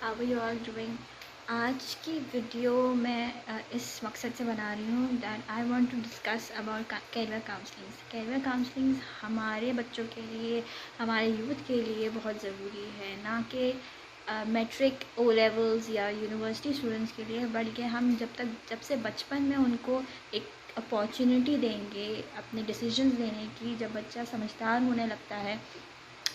How you are doing. आज की video मैं इस मकसद से बना रही हूँ that I want to discuss about career counsellings. Career counsellings हमारे बच्चों के लिए, हमारे यूथ के लिए बहुत ज़रूरी है, ना कि मैट्रिक, ओ लेवल्स या यूनिवर्सिटी स्टूडेंट्स के लिए, बल्कि हम जब से बचपन में उनको एक अपॉर्चुनिटी देंगे अपने डिसीजंस लेने की। जब बच्चा समझदार होने लगता है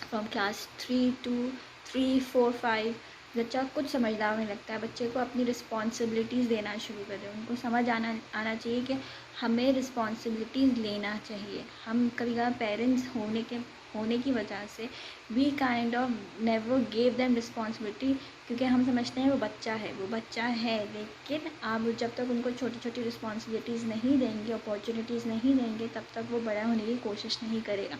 फ्रॉम क्लास 3 to 3, 4, 5, बच्चा कुछ समझदार होने लगता है, बच्चे को अपनी रिस्पॉन्सिबिलिटीज़ देना शुरू कर दें। उनको समझ आना चाहिए कि हमें रिस्पॉन्सिबिलिटीज़ लेना चाहिए। हम कभी कभार पेरेंट्स होने की वजह से we kind of never gave them responsibility, क्योंकि हम समझते हैं वो बच्चा है। लेकिन आप जब तक उनको छोटी छोटी रिस्पॉन्सिबिलिटीज़ नहीं देंगे, अपॉर्चुनिटीज़ नहीं देंगे, तब तक वो बड़ा होने की कोशिश नहीं करेगा।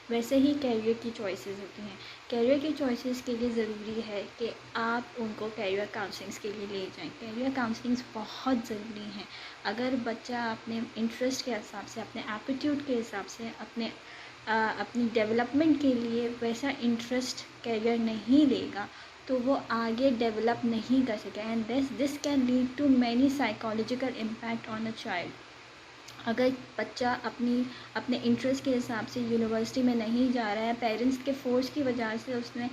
वैसे ही कैरियर की चॉइसेस होती हैं। कैरियर की चॉइसेस के लिए ज़रूरी है कि आप उनको कैरियर काउंसलिंग्स के लिए ले जाएं। कैरियर काउंसलिंग्स बहुत ज़रूरी हैं। अगर बच्चा अपने इंटरेस्ट के हिसाब से, अपने एप्टीट्यूड के हिसाब से, अपनी डेवलपमेंट के लिए वैसा इंटरेस्ट कैरियर नहीं लेगा, तो वो आगे डेवलप नहीं कर सके, and this can lead to many psychological impact on a child. अगर बच्चा अपने इंटरेस्ट के हिसाब से यूनिवर्सिटी में नहीं जा रहा है, पेरेंट्स के फोर्स की वजह से उसने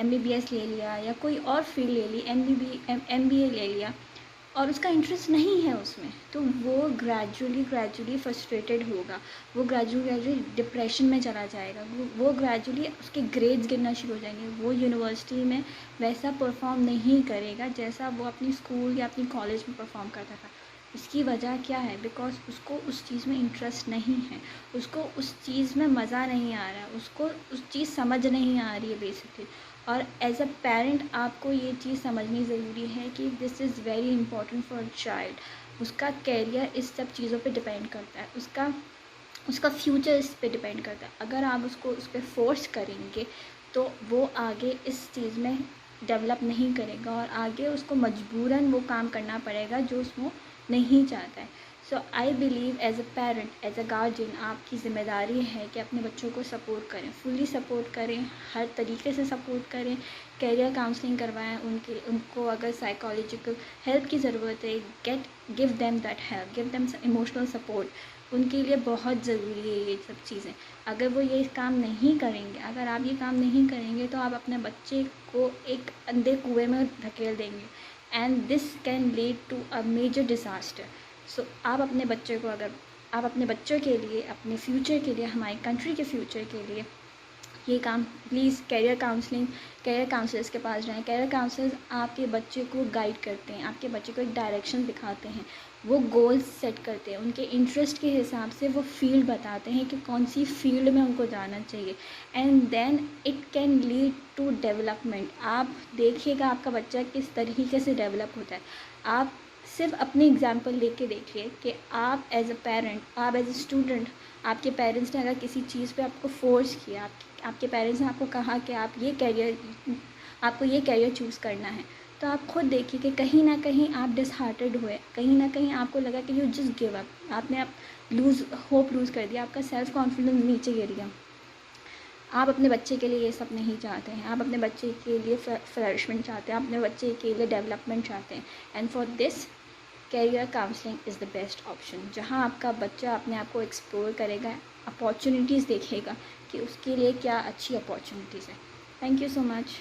MBBS ले लिया या कोई और फील्ड ले ली, MBA ले लिया, और उसका इंटरेस्ट नहीं है उसमें, तो वो ग्रेजुअली फ्रस्ट्रेटेड होगा। वो ग्रेजुअली डिप्रेशन में चला जाएगा। वो ग्रेजुअली उसके ग्रेड्स गिरना शुरू हो जाएंगे। वो यूनिवर्सिटी में वैसा परफॉर्म नहीं करेगा जैसा वो अपनी स्कूल या अपनी कॉलेज में परफॉर्म करता था। इसकी वजह क्या है? बिकॉज उसको उस चीज़ में इंटरेस्ट नहीं है, उसको उस चीज़ में मज़ा नहीं आ रहा है, उसको उस चीज़ समझ नहीं आ रही है बेसिकली। और एज अ पेरेंट आपको ये चीज़ समझनी ज़रूरी है कि this is very important for a child. उसका कैरियर इस सब चीज़ों पे डिपेंड करता है, उसका फ्यूचर इस पे डिपेंड करता है। अगर आप उसको उस पर फोर्स करेंगे तो वो आगे इस चीज़ में डेवलप नहीं करेगा, और आगे उसको मजबूरन वो काम करना पड़ेगा जो उसको नहीं चाहता है। So I believe as a parent, as a guardian, आपकी ज़िम्मेदारी है कि अपने बच्चों को सपोर्ट करें, फुली सपोर्ट करें, हर तरीके से सपोर्ट करें। कैरियर काउंसलिंग करवाएं, उनको अगर साइकोलॉजिकल हेल्प की ज़रूरत है, give them that help, give them emotional support. उनके लिए बहुत ज़रूरी है ये सब चीज़ें। अगर वो ये काम नहीं करेंगे, अगर आप ये काम नहीं करेंगे, तो आप अपने बच्चे को एक अंधे कुएं में धकेल देंगे, and this can lead to a major disaster. So आप अपने बच्चों के लिए, अपने फ्यूचर के लिए, हमारी कंट्री के फ्यूचर के लिए ये काम प्लीज़ कैरियर काउंसलर्स के पास जाएं। कैरियर काउंसलर्स आपके बच्चे को गाइड करते हैं, आपके बच्चे को एक डायरेक्शन दिखाते हैं, वो गोल्स सेट करते हैं, उनके इंटरेस्ट के हिसाब से वो फील्ड बताते हैं कि कौन सी फील्ड में उनको जाना चाहिए, and then it can lead to development. आप देखिएगा आपका बच्चा किस तरीके से डेवलप होता है। आप सिर्फ अपनी एग्जाम्पल लेके देखिए कि आप एज अ पेरेंट, आप एज अ स्टूडेंट, आपके पेरेंट्स ने अगर किसी चीज़ पे आपको फोर्स किया, आपके पेरेंट्स ने आपको कहा कि आपको ये कैरियर चूज़ करना है, तो आप खुद देखिए कि कहीं ना कहीं आप डिसहार्टेड हुए, कहीं ना कहीं आपको लगा कि यू जस्ट गिव अप, आपने होप लूज़ कर दिया, आपका सेल्फ कॉन्फिडेंस नीचे गिर गया। आप अपने बच्चे के लिए ये सब नहीं चाहते हैं, आप अपने बच्चे के लिए फ्लरिशमेंट चाहते हैं, अपने बच्चे के लिए डेवलपमेंट चाहते हैं, and for this career counselling is the best option, जहां आपका बच्चा अपने आप को एक्सप्लोर करेगा, अपॉर्चुनिटीज़ देखेगा कि उसके लिए क्या अच्छी अपॉर्चुनिटीज़ है। Thank you so much.